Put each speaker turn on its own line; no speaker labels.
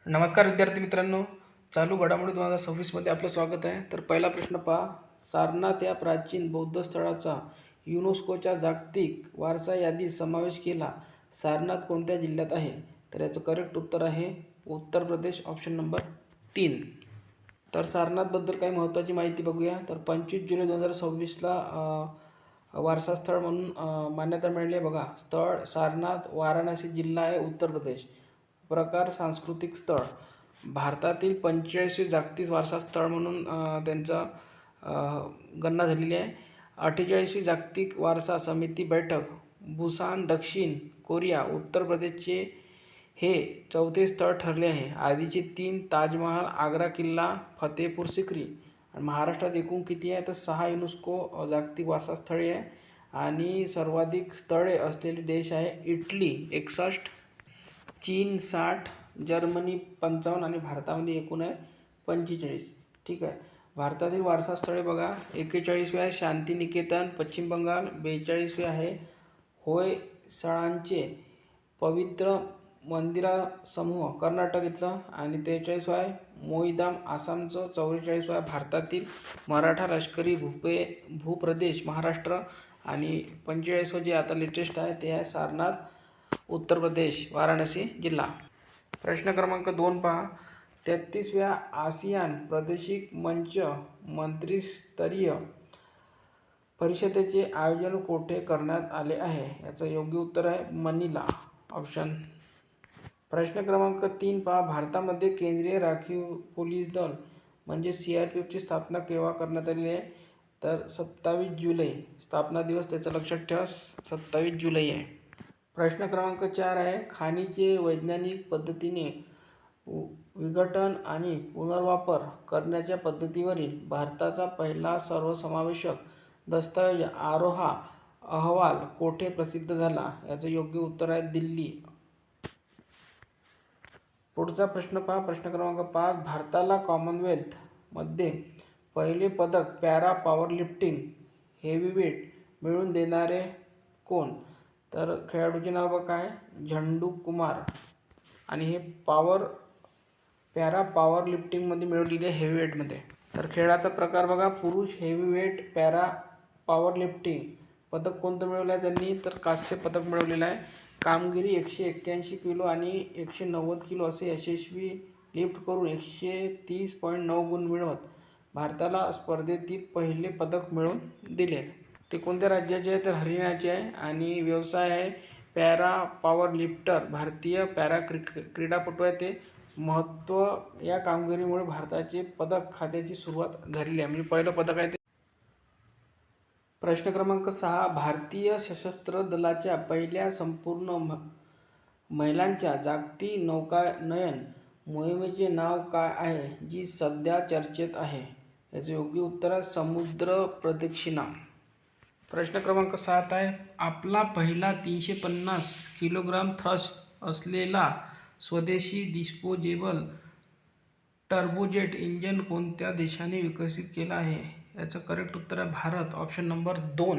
नमस्कार विद्यार्थी मित्रांनो, चालू घडामोडी 2026 आपलं स्वागत आहे. तर पहिला प्रश्न पहा, सारनाथ या प्राचीन बौद्ध स्थळाचा युनेस्कोच्या जागतिक वारसा यादीत समावेश केला. सारनाथ कोणत्या जिल्ह्यात आहे? तर याचं करेक्ट उत्तर आहे उत्तर प्रदेश, ऑप्शन नंबर 3. तर सारनाथबद्दल काही महत्त्वाची माहिती बघूया. तर 25 जुलै 2026ला वारसा स्थळ म्हणून मान्यता मिळाली आहे. बघा, स्थळ सारनाथ, वाराणसी जिल्हा आहे उत्तर प्रदेश. प्रकार सांस्कृतिक स्थळ. भारतातील 45वे जागतिक वारसा स्थळ म्हणून त्यांचा गणना झालेली आहे. 48वी जागतिक वारसा समिती बैठक, बुसान, दक्षिण कोरिया, उत्तर प्रदेशचे हे 4थे स्थळ ठरले आहे. आधीचे 3 ताजमहाल, आग्रा किल्ला, फतेपूर सिक्री. आणि महाराष्ट्रात एकूण किती आहे? तर 6 युनेस्को जागतिक वारसा स्थळे आहे. आणि सर्वाधिक स्थळे असलेले देश आहे इटली 61, चीन 60, जर्मनी 55 आणि भारतामध्ये एकूण आहे 45. ठीक आहे. भारतातील वारसा स्थळे बघा, 41वे आहे शांतिनिकेतन पश्चिम बंगाल, 42वे आहे होयसळांचे पवित्र मंदिरा समूह कर्नाटक इथलं, आणि 43वे आहे मोईदाम आसामचं, 44वे आहे भारतातील मराठा लष्करी भूप्रदेश महाराष्ट्र, आणि 45वे जे आता लेटेस्ट आहे ते आहे सारनाथ उत्तर प्रदेश, वाराणसी जिल्हा. प्रश्न क्रमांक 2 पहा, 33व्या आसियान प्रादेशिक मंच मंत्रिस्तरीय परिषदेचे आयोजन कोठे करण्यात आले आहे? याचं योग्य उत्तर आहे मनिला, ऑप्शन. प्रश्न क्रमांक 3 पहा, भारतामध्ये केंद्रीय राखीव पोलीस दल म्हणजे CRPFची स्थापना केव्हा करण्यात आली आहे? तर 27 जुलै. स्थापना दिवस त्याचं लक्षात ठेवा, 27 जुलै आहे. प्रश्न क्रमांक 4 आहे, खाणीचे वैज्ञानिक पद्धतीने विघटन आणि पुनर्वापर करण्याच्या पद्धतीवरील भारताचा पहिला सर्वसमावेशक दस्तऐवज आरोहा अहवाल कोठे प्रसिद्ध झाला? याचं योग्य उत्तर आहे दिल्ली. पुढचा प्रश्न पहा, प्रश्न क्रमांक 5, भारताला कॉमनवेल्थ मध्ये पहिले पदक पॅरा पॉवर लिफ्टिंग हेवीवेट मिळवून देणारे कोण? तर खेळाडूचे नाव बघा काय, झंडू कुमार, आणि हे पॅरा पॉवर लिफ्टिंगमध्ये मिळवलेले आहे हेवीवेटमध्ये. तर खेळाचा प्रकार बघा, पुरुष हेवीवेट पॅरा पॉवर लिफ्टिंग पदक कोणतं मिळवलं आहे त्यांनी? तर कांस्य पदक मिळवलेलं आहे. कामगिरी 181 किलो आणि 190 किलो असे यशस्वी लिफ्ट करून 130.9 गुण मिळवत भारताला स्पर्धेतील पहिले पदक मिळवून दिले. ते कोणत्या राज्याचे आहे? तर हरियाणाचे आहे. आणि व्यवसाय आहे पॅरा पॉवर लिफ्टर, भारतीय पॅरा क्रीडापटू आहे ते. महत्त्व, या कामगिरीमुळे भारताचे पदक खात्याची सुरुवात झालेली आहे, म्हणजे पहिलं पदक आहे ते. प्रश्न क्रमांक 6, भारतीय सशस्त्र दलाच्या पहिल्या संपूर्ण महिलांच्या जागतिक नौकानयन मोहिमेचे नाव काय आहे, जी सध्या चर्चेत आहे? याचे योग्य उत्तर आहे समुद्र प्रदक्षिणा. प्रश्न क्रमांक 7 आहे, आपला पहिला 350 किलोग्राम थ्रस्ट असलेला स्वदेशी डिस्पोजेबल टर्बोजेट इंजिन कोणत्या देशाने विकसित केला आहे? याचं करेक्ट उत्तर आहे भारत, ऑप्शन नंबर 2.